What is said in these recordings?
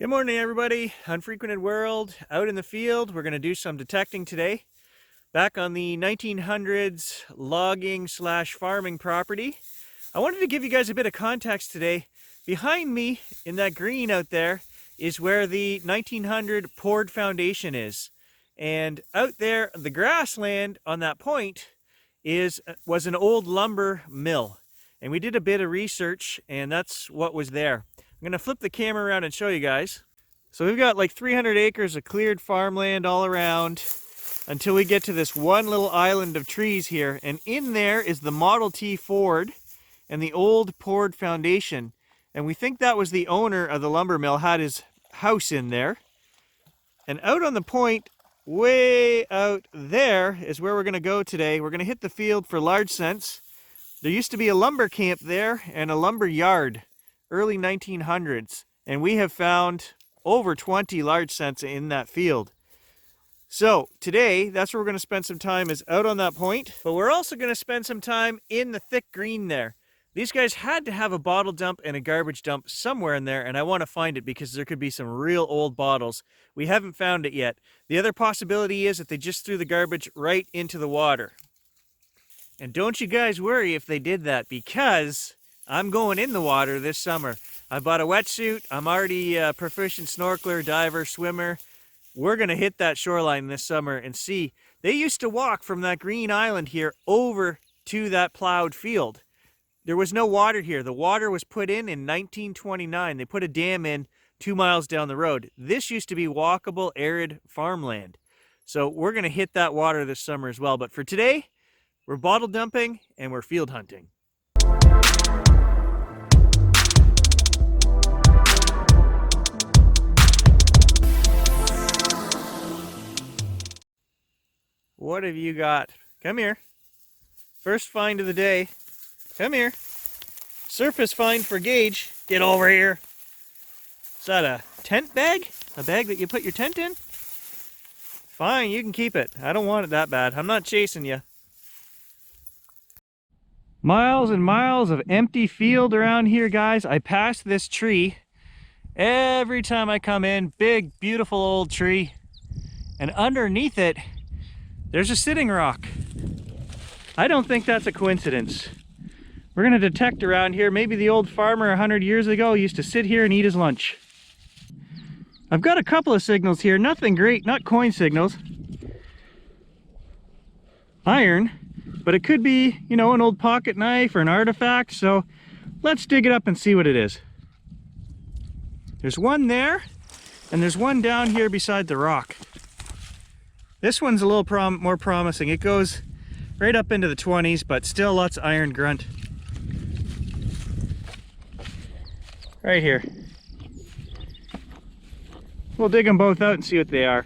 Good morning, everybody. Unfrequented World, out in the field. We're going to do some detecting today. Back on the 1900s logging slash farming property. I wanted to give you guys a bit of context today. Behind me in that green out there is where the 1900 poured foundation is. And out there, the grassland on that point was an old lumber mill. And we did a bit of research, and that's what was there. I'm going to flip the camera around and show you guys. So we've got like 300 acres of cleared farmland all around until we get to this one little island of trees here. And in there is the Model T Ford and the old poured foundation. And we think that was the owner of the lumber mill, had his house in there. And out on the point, way out there, is where we're going to go today. We're going to hit the field for large scents. There used to be a lumber camp there and a lumber yard. Early 1900s, and we have found over 20 large scents in that field. So today, that's where we're going to spend some time, is out on that point, but we're also going to spend some time in the thick green there. These guys had to have a bottle dump and a garbage dump somewhere in there, and I want to find it because there could be some real old bottles. We haven't found it yet. The other possibility is that they just threw the garbage right into the water. And don't you guys worry if they did that, because I'm going in the water this summer. I bought a wetsuit. I'm already a proficient snorkeler, diver, swimmer. We're going to hit that shoreline this summer and see. They used to walk from that green island here over to that plowed field. There was no water here. The water was put in 1929. They put a dam in 2 miles down the road. This used to be walkable, arid farmland. So we're going to hit that water this summer as well. But for today, we're bottle dumping and we're field hunting. What have you got? Come here. First find of the day. Come here. Surface find for Gage. Get over here. Is that a tent bag? A bag that you put your tent in? Fine, you can keep it. I don't want it that bad. I'm not chasing you. Miles and miles of empty field around here, guys. I pass this tree every time I come in. Big, beautiful old tree. And underneath it, there's a sitting rock. I don't think that's a coincidence. We're going to detect around here. Maybe the old farmer 100 years ago used to sit here and eat his lunch. I've got a couple of signals here. Nothing great, not coin signals. Iron, but it could be, you know, an old pocket knife or an artifact. So let's dig it up and see what it is. There's one there, and there's one down here beside the rock. This one's a little more promising. It goes right up into the 20s, but still lots of iron grunt. Right here. We'll dig them both out and see what they are.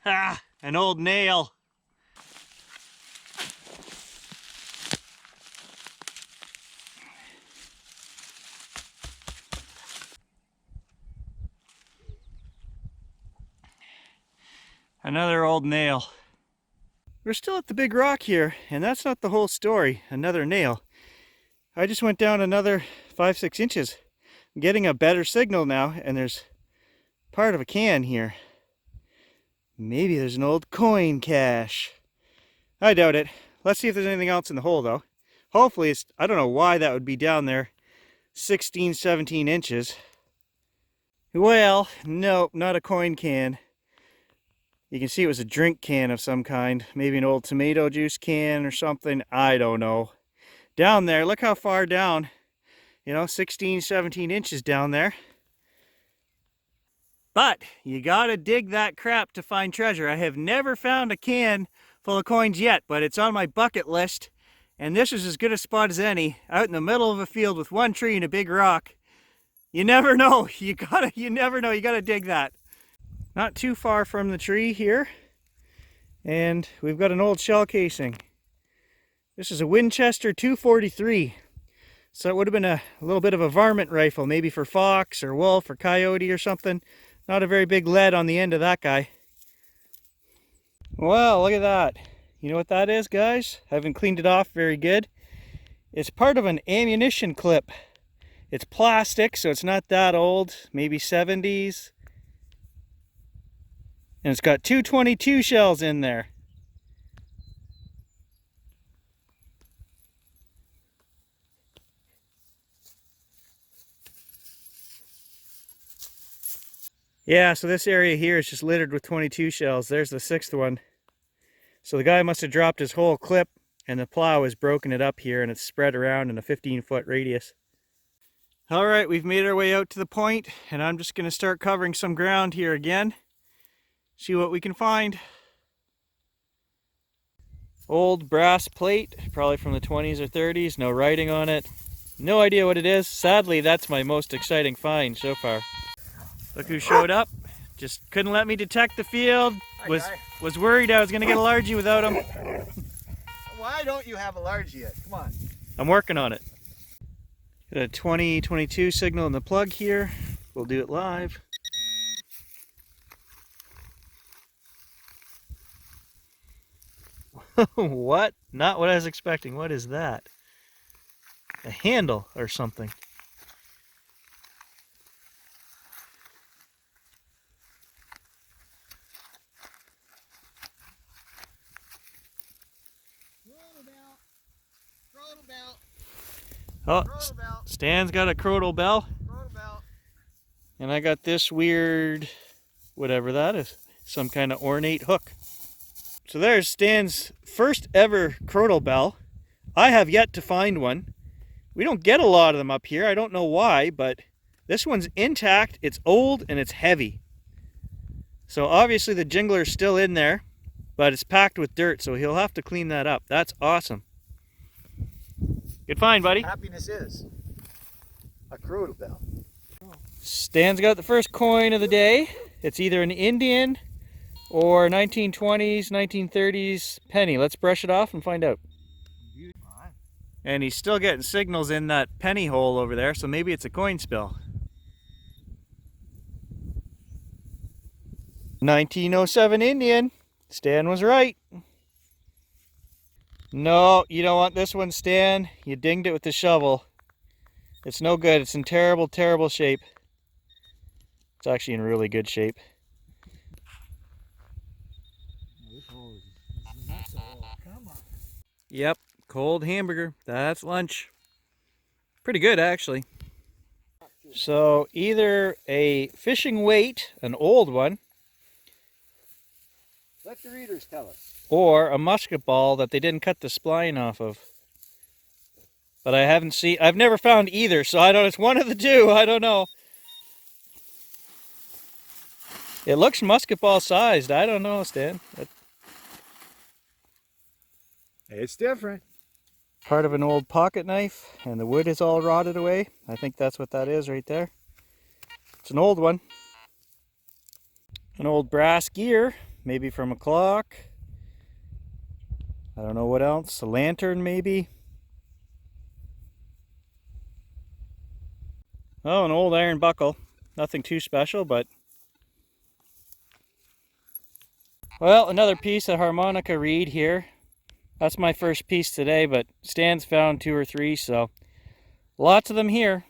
Ah, an old nail. Another old nail. We're still at the big rock here, and that's not the whole story. Another nail. I just went down another 5-6 inches. I'm getting a better signal now, and there's part of a can here. Maybe there's an old coin cache. I doubt it. Let's see if there's anything else in the hole, though. Hopefully it's, I don't know why that would be down there 16, 17 inches. Well, no, not a coin can. You can see it was a drink can of some kind. Maybe an old tomato juice can or something. I don't know. Down there, look how far down. You know, 16, 17 inches down there. But you gotta dig that crap to find treasure. I have never found a can full of coins yet, but it's on my bucket list. And this is as good a spot as any, out in the middle of a field with one tree and a big rock. You never know. You never know. You gotta dig that. Not too far from the tree here. And we've got an old shell casing. This is a Winchester 243. So it would have been a little bit of a varmint rifle, maybe for fox or wolf or coyote or something. Not a very big lead on the end of that guy. Well, look at that. You know what that is, guys? Haven't cleaned it off very good. It's part of an ammunition clip. It's plastic, so it's not that old, maybe 70s. And it's got 222 shells in there. Yeah, so this area here is just littered with 22 shells. There's the 6th one. So the guy must have dropped his whole clip and the plow has broken it up here and it's spread around in a 15-foot radius. All right, we've made our way out to the point and I'm just going to start covering some ground here again. See what we can find. Old brass plate, probably from the 20s or 30s, no writing on it. No idea what it is. Sadly, that's my most exciting find so far. Look who showed up. Just couldn't let me detect the field. Was worried I was going to get a largie without him. Why don't you have a largie yet? Come on. I'm working on it. Got a 2022 signal in the plug here. We'll do it live. What? Not what I was expecting. What is that? A handle or something. Oh, Stan's got a crotal bell. And I got this weird, whatever that is, some kind of ornate hook. So there's Stan's first ever crotal bell. I have yet to find one. We don't get a lot of them up here. I don't know why, but this one's intact, it's old, and it's heavy. So obviously the jingler's still in there, but it's packed with dirt, so he'll have to clean that up. That's awesome. Good find, buddy. Happiness is a crotal bell. Stan's got the first coin of the day. It's either an Indian or 1920s, 1930s penny. Let's brush it off and find out. And he's still getting signals in that penny hole over there, so maybe it's a coin spill. 1907 Indian. Stan was right. No, you don't want this one, Stan. You dinged it with the shovel. It's no good. It's in terrible, terrible shape. It's actually in really good shape. Yep, cold hamburger. That's lunch. Pretty good, actually. So either a fishing weight, an old one, let the readers tell us, or a musket ball that they didn't cut the spline off of. But I've never found either, so I don't, it's one of the two, I don't know. It looks musket ball sized, I don't know, Stan. It's different. Part of an old pocket knife, and the wood is all rotted away. I think that's what that is right there. It's an old one. An old brass gear, maybe from a clock. I don't know what else, a lantern maybe. Oh, an old iron buckle. Nothing too special, but... Well, another piece of harmonica reed here. That's my first piece today, but Stan's found 2 or 3, so lots of them here.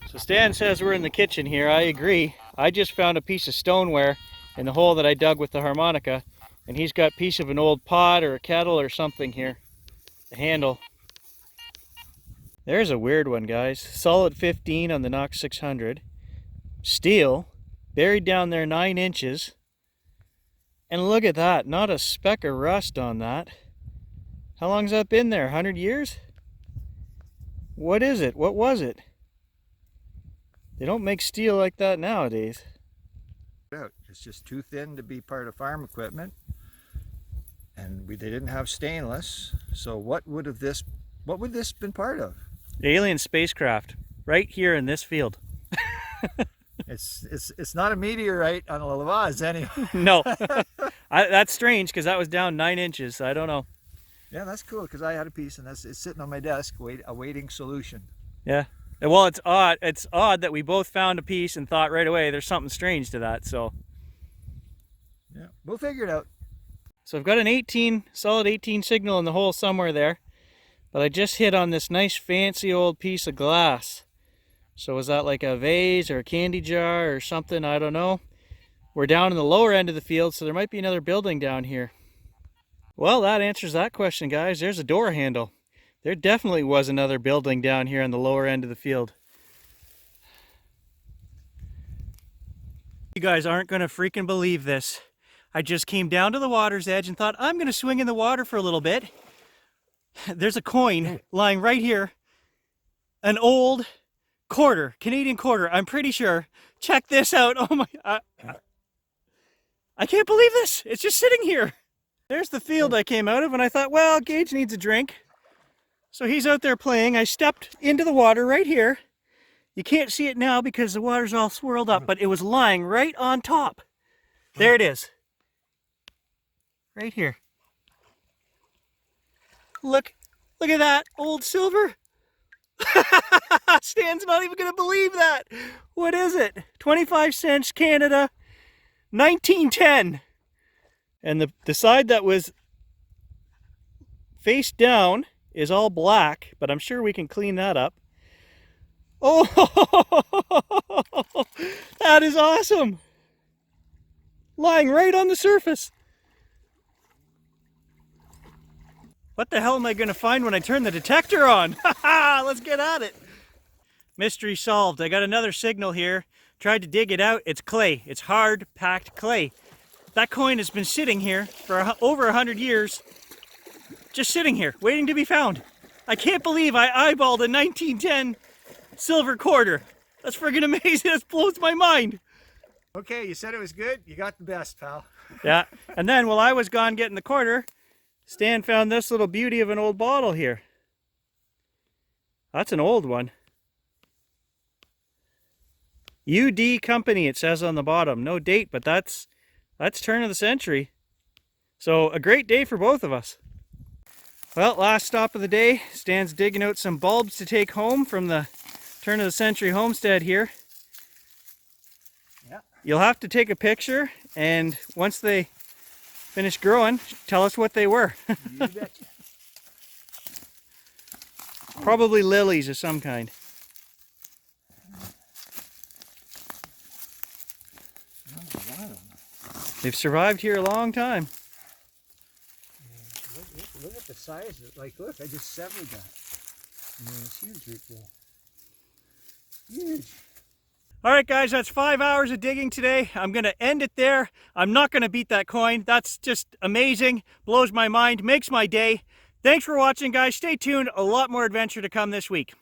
So Stan says we're in the kitchen here. I agree. I just found a piece of stoneware in the hole that I dug with the harmonica, and he's got a piece of an old pot or a kettle or something here. The handle. There's a weird one, guys. Solid 15 on the Knox 600. Steel. Buried down there 9 inches. And look at that. Not a speck of rust on that. How long's that been there? 100 years? What is it? What was it? They don't make steel like that nowadays. It's just too thin to be part of farm equipment. And they didn't have stainless. So what would this been part of? Alien spacecraft. Right here in this field. It's not a meteorite on La Vaz anyway. No. That's strange because that was down 9 inches. I don't know. Yeah, that's cool because I had a piece and it's sitting on my desk awaiting solution. Yeah. Well, it's odd. It's odd that we both found a piece and thought right away there's something strange to that. So yeah, we'll figure it out. So I've got an solid 18 signal in the hole somewhere there, but I just hit on this nice fancy old piece of glass. So is that like a vase or a candy jar or something? I don't know. We're down in the lower end of the field, so there might be another building down here. Well, that answers that question, guys. There's a door handle. There definitely was another building down here on the lower end of the field. You guys aren't going to freaking believe this. I just came down to the water's edge and thought, I'm going to swing in the water for a little bit. There's a coin lying right here. An old quarter, Canadian quarter, I'm pretty sure. Check this out. Oh my, I can't believe this. It's just sitting here. There's the field I came out of, and I thought, well, Gage needs a drink. So he's out there playing. I stepped into the water right here. You can't see it now because the water's all swirled up, but it was lying right on top. There it is. Right here. Look at that old silver. Stan's not even gonna believe that. What is it? 25 cents Canada, 1910. And the side that was face down is all black, but I'm sure we can clean that up. Oh, that is awesome. Lying right on the surface. What the hell am I going to find when I turn the detector on? Let's get at it. Mystery solved. I got another signal here. Tried to dig it out. It's clay. It's hard packed clay. That coin has been sitting here for over 100 years. Just sitting here, waiting to be found. I can't believe I eyeballed a 1910 silver quarter. That's friggin' amazing. That blows my mind. Okay, you said it was good. You got the best, pal. Yeah, and then while I was gone getting the quarter, Stan found this little beauty of an old bottle here. That's an old one. UD Company, it says on the bottom. No date, but that's turn of the century. So a great day for both of us. Well, last stop of the day. Stan's digging out some bulbs to take home from the turn of the century homestead here. Yeah. You'll have to take a picture, and once they finish growing, tell us what they were. You betcha. Probably lilies of some kind. They've survived here a long time. Look at the size of it. Like, look, I just severed that. I mean, it's huge right there. Huge. All right, guys, that's 5 hours of digging today. I'm going to end it there. I'm not going to beat that coin. That's just amazing. Blows my mind. Makes my day. Thanks for watching, guys. Stay tuned. A lot more adventure to come this week.